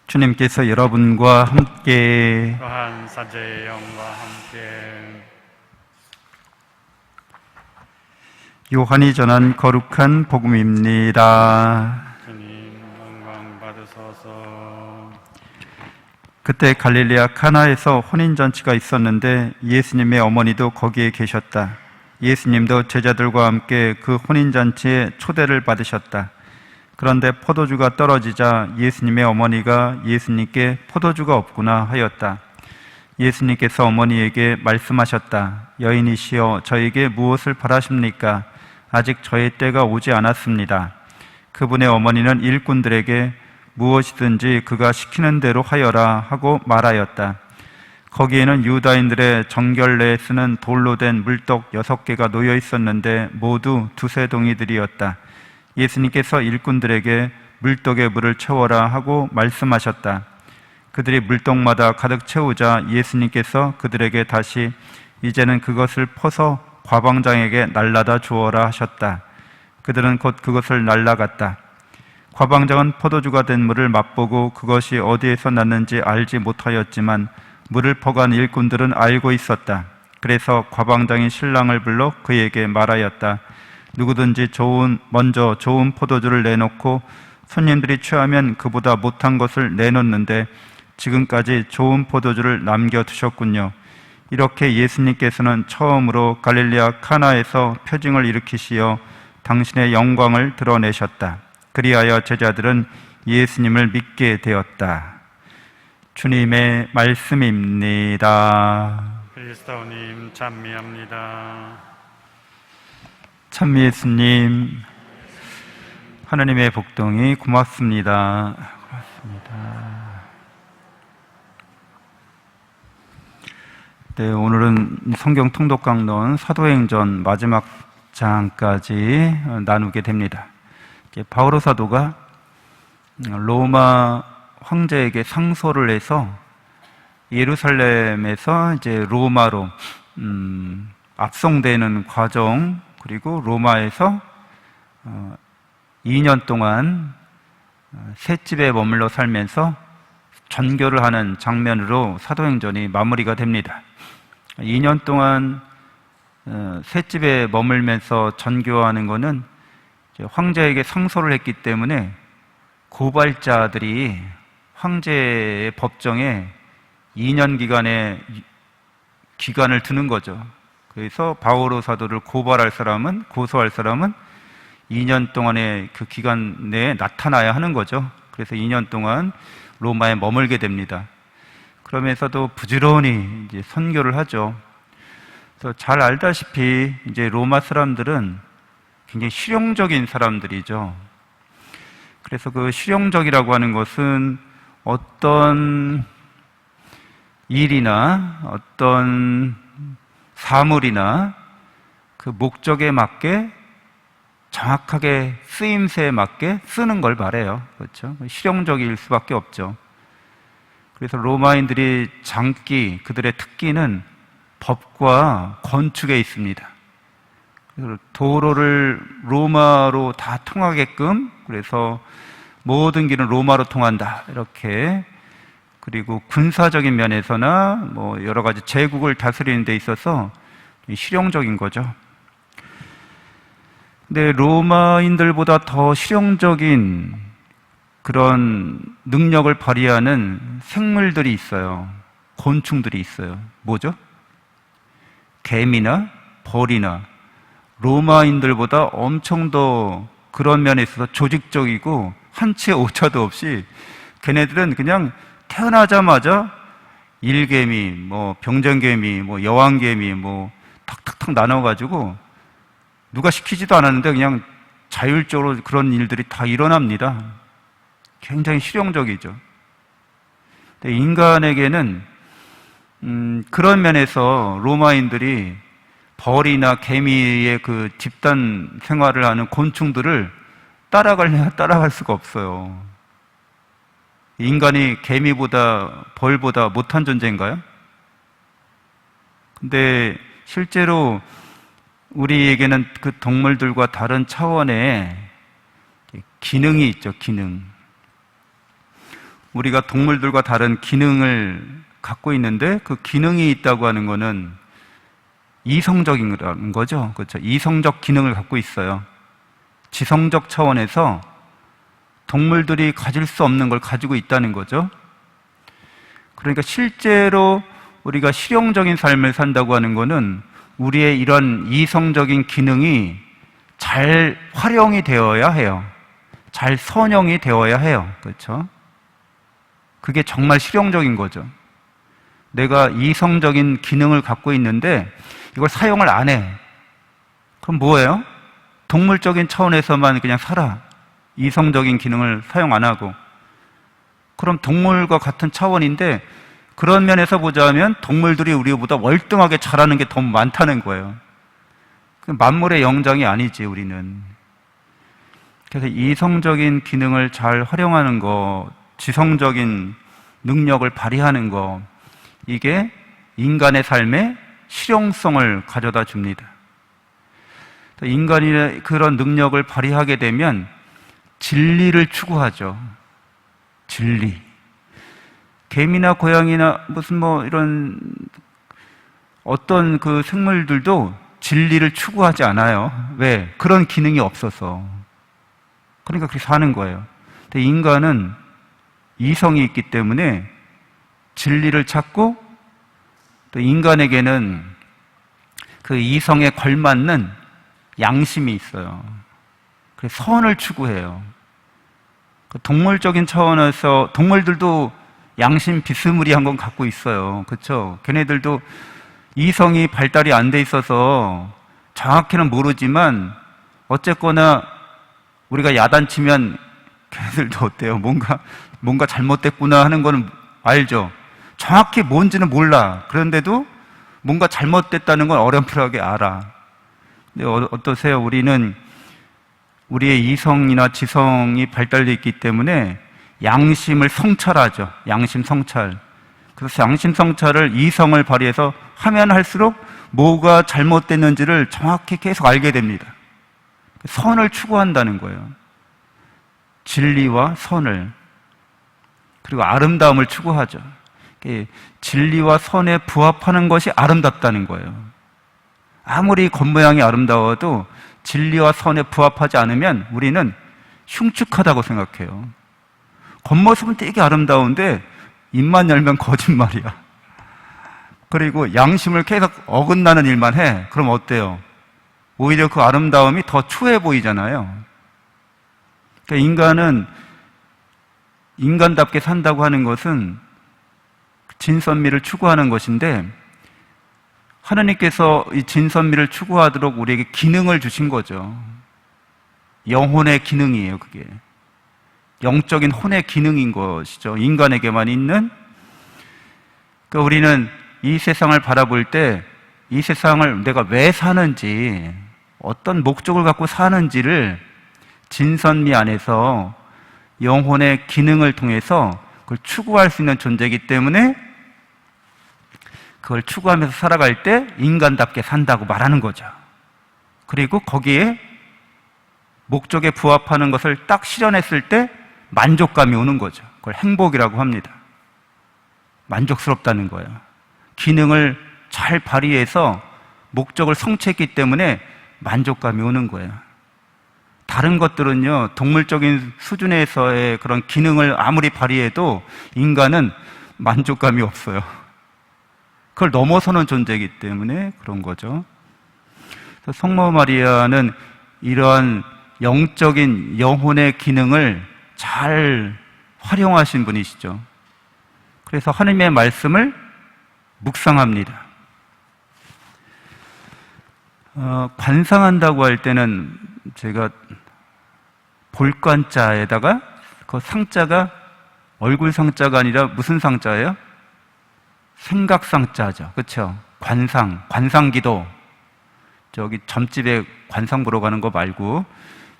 주님께서 여러분과 함께 또한 사제의 영과 함께 요한이 전한 거룩한 복음입니다. 주님 영광 받으소서. 그때 갈릴리아 카나에서 혼인잔치가 있었는데 예수님의 어머니도 거기에 계셨다. 예수님도 제자들과 함께 그 혼인잔치에 초대를 받으셨다. 그런데 포도주가 떨어지자 예수님의 어머니가 예수님께 포도주가 없구나 하였다. 예수님께서 어머니에게 말씀하셨다. 여인이시여, 저에게 무엇을 바라십니까? 아직 저의 때가 오지 않았습니다. 그분의 어머니는 일꾼들에게 무엇이든지 그가 시키는 대로 하여라 하고 말하였다. 거기에는 유다인들의 정결례에 쓰는 돌로 된 물떡 6개가 놓여 있었는데 모두 두세 동이들이었다. 예수님께서 일꾼들에게 물떡에 물을 채워라 하고 말씀하셨다. 그들이 물떡마다 가득 채우자 예수님께서 그들에게 다시 이제는 그것을 퍼서 과방장에게 날라다 주어라 하셨다. 그들은 곧 그것을 날라갔다. 과방장은 포도주가 된 물을 맛보고 그것이 어디에서 났는지 알지 못하였지만 물을 퍼간 일꾼들은 알고 있었다. 그래서 과방장이 신랑을 불러 그에게 말하였다. 누구든지 먼저 좋은 포도주를 내놓고 손님들이 취하면 그보다 못한 것을 내놓는데 지금까지 좋은 포도주를 남겨두셨군요. 이렇게 예수님께서는 처음으로 갈릴리아 카나에서 표징을 일으키시어 당신의 영광을 드러내셨다. 그리하여 제자들은 예수님을 믿게 되었다. 주님의 말씀입니다. 그리스도님 찬미합니다. 찬미 예수님, 하나님의 복동이 고맙습니다. 네, 오늘은 성경 통독 강론 사도행전 마지막 장까지 나누게 됩니다. 바오로 사도가 로마 황제에게 상소를 해서 예루살렘에서 이제 로마로 압송되는 과정, 그리고 로마에서 2년 동안 셋집에 머물러 살면서 전교를 하는 장면으로 사도행전이 마무리가 됩니다. 2년 동안 셋집에 머물면서 전교하는 것은 황제에게 상소를 했기 때문에 고발자들이 황제의 법정에 2년 기간의 기간을 두는 거죠. 그래서 바오로 사도를 고소할 사람은 2년 동안의 그 기간 내에 나타나야 하는 거죠. 그래서 2년 동안 로마에 머물게 됩니다. 그러면서도 부지런히 이제 선교를 하죠. 그래서 잘 알다시피 이제 로마 사람들은 굉장히 실용적인 사람들이죠. 그래서 그 실용적이라고 하는 것은 어떤 일이나 어떤 사물이나 그 목적에 맞게 정확하게 쓰임새에 맞게 쓰는 걸 말해요. 그렇죠? 실용적일 수밖에 없죠. 그래서 로마인들이 장기, 그들의 특기는 법과 건축에 있습니다. 그래서 도로를 로마로 다 통하게끔, 그래서 모든 길은 로마로 통한다, 이렇게. 그리고 군사적인 면에서나 뭐 여러 가지 제국을 다스리는 데 있어서 실용적인 거죠. 근데 로마인들보다 더 실용적인 그런 능력을 발휘하는 생물들이 있어요. 곤충들이 있어요. 뭐죠? 개미나 벌이나. 로마인들보다 엄청 더 그런 면에 있어서 조직적이고 한치의 오차도 없이 걔네들은 그냥 태어나자마자 일개미, 뭐 병정개미, 뭐 여왕개미, 뭐 탁탁탁 나눠가지고 누가 시키지도 않았는데 그냥 자율적으로 그런 일들이 다 일어납니다. 굉장히 실용적이죠. 근데 인간에게는 그런 면에서 로마인들이 벌이나 개미의 그 집단 생활을 하는 곤충들을 따라갈 수가 없어요. 인간이 개미보다 벌보다 못한 존재인가요? 근데 실제로 우리에게는 그 동물들과 다른 차원의 기능이 있죠, 기능. 우리가 동물들과 다른 기능을 갖고 있는데 그 기능이 있다고 하는 거는 이성적인 거죠. 그렇죠. 이성적 기능을 갖고 있어요. 지성적 차원에서 동물들이 가질 수 없는 걸 가지고 있다는 거죠. 그러니까 실제로 우리가 실용적인 삶을 산다고 하는 거는 우리의 이런 이성적인 기능이 잘 활용이 되어야 해요. 잘 선용이 되어야 해요. 그렇죠? 그게 정말 실용적인 거죠. 내가 이성적인 기능을 갖고 있는데 이걸 사용을 안 해. 그럼 뭐예요? 동물적인 차원에서만 그냥 살아. 이성적인 기능을 사용 안 하고. 그럼 동물과 같은 차원인데 그런 면에서 보자면 동물들이 우리보다 월등하게 잘하는 게 더 많다는 거예요. 만물의 영장이 아니지, 우리는. 그래서 이성적인 기능을 잘 활용하는 거, 지성적인 능력을 발휘하는 거, 이게 인간의 삶에 실용성을 가져다 줍니다. 인간이 그런 능력을 발휘하게 되면 진리를 추구하죠. 진리. 개미나 고양이나 무슨 이런 어떤 그 생물들도 진리를 추구하지 않아요. 왜? 그런 기능이 없어서. 그러니까 그렇게 사는 거예요. 근데 인간은 이성이 있기 때문에 진리를 찾고 또 인간에게는 그 이성에 걸맞는 양심이 있어요. 그래서 선을 추구해요. 동물적인 차원에서 동물들도 양심 비스무리한 건 갖고 있어요. 그렇죠? 걔네들도 이성이 발달이 안 돼 있어서 정확히는 모르지만 어쨌거나 우리가 야단치면 걔네들도 어때요? 뭔가 잘못됐구나 하는 거는 알죠? 정확히 뭔지는 몰라. 그런데도 뭔가 잘못됐다는 건 어렴풋하게 알아. 근데 어떠세요? 우리는 우리의 이성이나 지성이 발달되어 있기 때문에 양심을 성찰하죠. 양심 성찰. 그래서 양심 성찰을 이성을 발휘해서 하면 할수록 뭐가 잘못됐는지를 정확히 계속 알게 됩니다. 선을 추구한다는 거예요. 진리와 선을. 그리고 아름다움을 추구하죠. 진리와 선에 부합하는 것이 아름답다는 거예요. 아무리 겉모양이 아름다워도 진리와 선에 부합하지 않으면 우리는 흉측하다고 생각해요. 겉모습은 되게 아름다운데 입만 열면 거짓말이야. 그리고 양심을 계속 어긋나는 일만 해. 그럼 어때요? 오히려 그 아름다움이 더 추해 보이잖아요. 그러니까 인간은 인간답게 산다고 하는 것은 진선미를 추구하는 것인데 하나님께서 이 진선미를 추구하도록 우리에게 기능을 주신 거죠. 영혼의 기능이에요, 그게. 영적인 혼의 기능인 것이죠. 인간에게만 있는. 그러니까 우리는 이 세상을 바라볼 때 이 세상을 내가 왜 사는지, 어떤 목적을 갖고 사는지를 진선미 안에서 영혼의 기능을 통해서 그걸 추구할 수 있는 존재이기 때문에 그걸 추구하면서 살아갈 때 인간답게 산다고 말하는 거죠. 그리고 거기에 목적에 부합하는 것을 딱 실현했을 때 만족감이 오는 거죠. 그걸 행복이라고 합니다. 만족스럽다는 거예요. 기능을 잘 발휘해서 목적을 성취했기 때문에 만족감이 오는 거예요. 다른 것들은요, 동물적인 수준에서의 그런 기능을 아무리 발휘해도 인간은 만족감이 없어요. 그걸 넘어서는 존재이기 때문에 그런 거죠. 그래서 성모 마리아는 이러한 영적인 영혼의 기능을 잘 활용하신 분이시죠. 그래서 하나님의 말씀을 묵상합니다. 관상한다고 할 때는 제가 볼관자에다가 그 상자가 얼굴 상자가 아니라 무슨 상자예요? 생각상자죠. 그렇죠? 관상기도. 저기 점집에 관상 보러 가는 거 말고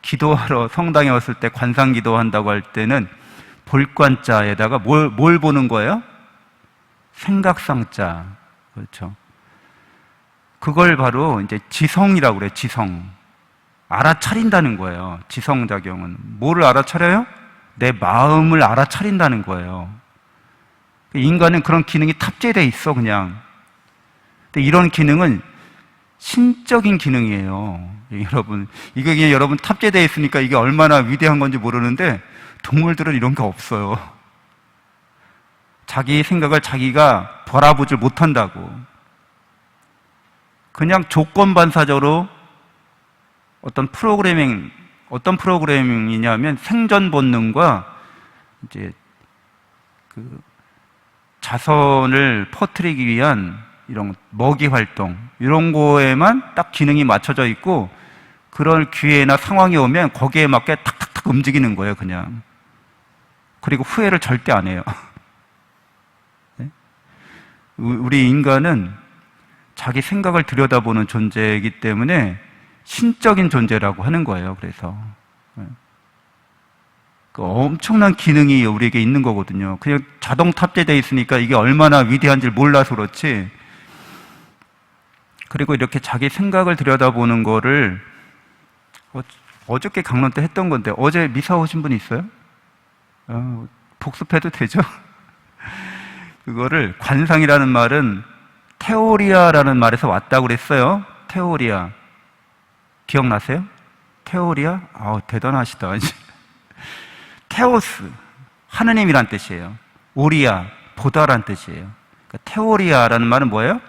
기도하러 성당에 왔을 때 관상기도 한다고 할 때는 볼관자에다가 뭘 보는 거예요? 생각상자. 그렇죠? 그걸 바로 이제 지성이라고 그래요. 지성. 알아차린다는 거예요. 지성작용은. 뭐를 알아차려요? 내 마음을 알아차린다는 거예요. 인간은 그런 기능이 탑재되어 있어, 그냥. 근데 이런 기능은 신적인 기능이에요. 여러분, 이게 그냥 여러분 탑재되어 있으니까 이게 얼마나 위대한 건지 모르는데 동물들은 이런 게 없어요. 자기 생각을 자기가 바라보질 못한다고. 그냥 조건반사적으로 어떤 프로그래밍이냐면 생존 본능과 이제 그 자선을 퍼뜨리기 위한 이런 먹이 활동, 이런 거에만 딱 기능이 맞춰져 있고, 그런 기회나 상황이 오면 거기에 맞게 탁탁탁 움직이는 거예요, 그냥. 그리고 후회를 절대 안 해요. 네? 우리 인간은 자기 생각을 들여다보는 존재이기 때문에 신적인 존재라고 하는 거예요, 그래서. 엄청난 기능이 우리에게 있는 거거든요. 그냥 자동 탑재되어 있으니까 이게 얼마나 위대한지 몰라서 그렇지. 그리고 이렇게 자기 생각을 들여다보는 거를 어저께 강론 때 했던 건데, 어제 미사 오신 분 있어요? 복습해도 되죠? 그거를 관상이라는 말은 테오리아라는 말에서 왔다고 그랬어요. 테오리아. 기억나세요? 테오리아? 대단하시다. 테오스, 하느님이란 뜻이에요. 오리아, 보다란 뜻이에요. 그러니까 테오리아라는 말은 뭐예요?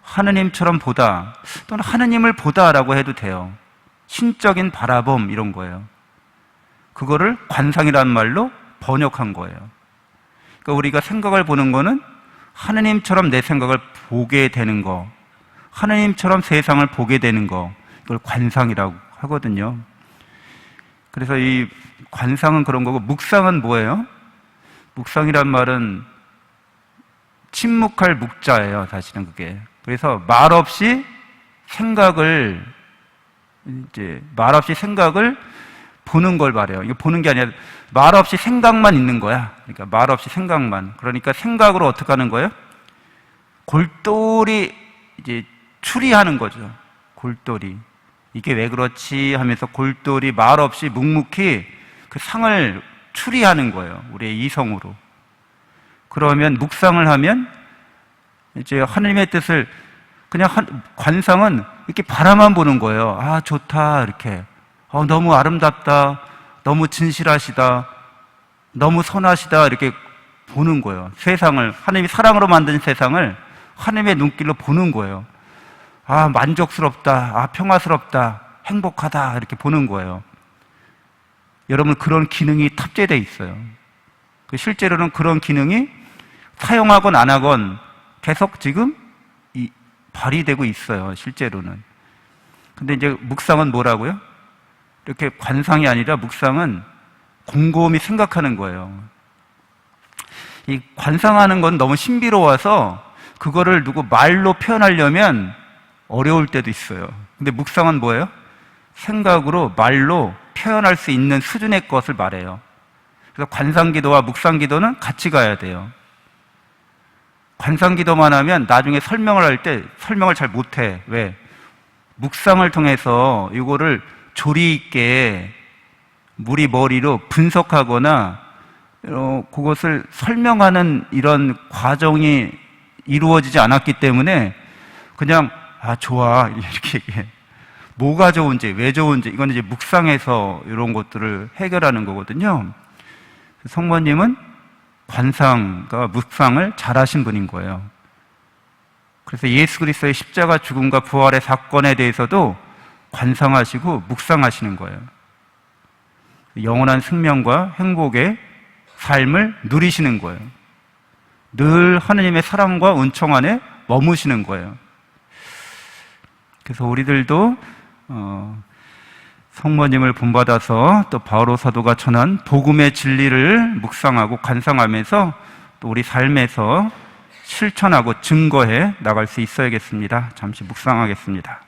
하느님처럼 보다, 또는 하느님을 보다라고 해도 돼요. 신적인 바라봄, 이런 거예요. 그거를 관상이라는 말로 번역한 거예요. 그러니까 우리가 생각을 보는 거는 하느님처럼 내 생각을 보게 되는 거, 하느님처럼 세상을 보게 되는 거, 이걸 관상이라고 하거든요. 그래서 이 관상은 그런 거고, 묵상은 뭐예요? 묵상이란 말은 침묵할 묵자예요, 사실은 그게. 그래서 말없이 생각을 보는 걸 말해요. 이거 보는 게 아니라 말없이 생각만 있는 거야. 그러니까 말없이 생각만. 그러니까 생각으로 어떻게 하는 거예요? 골똘히 이제 추리하는 거죠. 골똘히. 이게 왜 그렇지 하면서 골똘히 말없이 묵묵히 그 상을 추리하는 거예요. 우리의 이성으로. 그러면 묵상을 하면 이제 하느님의 뜻을 그냥 관상은 이렇게 바라만 보는 거예요. 아, 좋다. 이렇게. 너무 아름답다. 너무 진실하시다. 너무 선하시다. 이렇게 보는 거예요. 세상을, 하느님이 사랑으로 만든 세상을 하느님의 눈길로 보는 거예요. 아, 만족스럽다. 아, 평화스럽다. 행복하다. 이렇게 보는 거예요. 여러분, 그런 기능이 탑재되어 있어요. 실제로는 그런 기능이 사용하건 안 하건 계속 지금 발휘되고 있어요. 실제로는. 근데 이제 묵상은 뭐라고요? 이렇게 관상이 아니라 묵상은 곰곰이 생각하는 거예요. 이 관상하는 건 너무 신비로워서 그거를 누구 말로 표현하려면 어려울 때도 있어요. 근데 묵상은 뭐예요? 생각으로, 말로 표현할 수 있는 수준의 것을 말해요. 그래서 관상기도와 묵상기도는 같이 가야 돼요. 관상기도만 하면 나중에 설명을 할 때 설명을 잘 못해. 왜? 묵상을 통해서 이거를 조리 있게 우리 머리로 분석하거나 그것을 설명하는 이런 과정이 이루어지지 않았기 때문에 그냥 좋아 이렇게 얘기해. 뭐가 좋은지, 왜 좋은지, 이건 이제 묵상해서 이런 것들을 해결하는 거거든요. 성모님은 관상과 묵상을 잘하신 분인 거예요. 그래서 예수 그리스도의 십자가 죽음과 부활의 사건에 대해서도 관상하시고 묵상하시는 거예요. 영원한 생명과 행복의 삶을 누리시는 거예요. 늘 하느님의 사랑과 은총 안에 머무시는 거예요. 그래서 우리들도 성모님을 본받아서 또 바오로 사도가 전한 복음의 진리를 묵상하고 관상하면서 또 우리 삶에서 실천하고 증거해 나갈 수 있어야겠습니다. 잠시 묵상하겠습니다.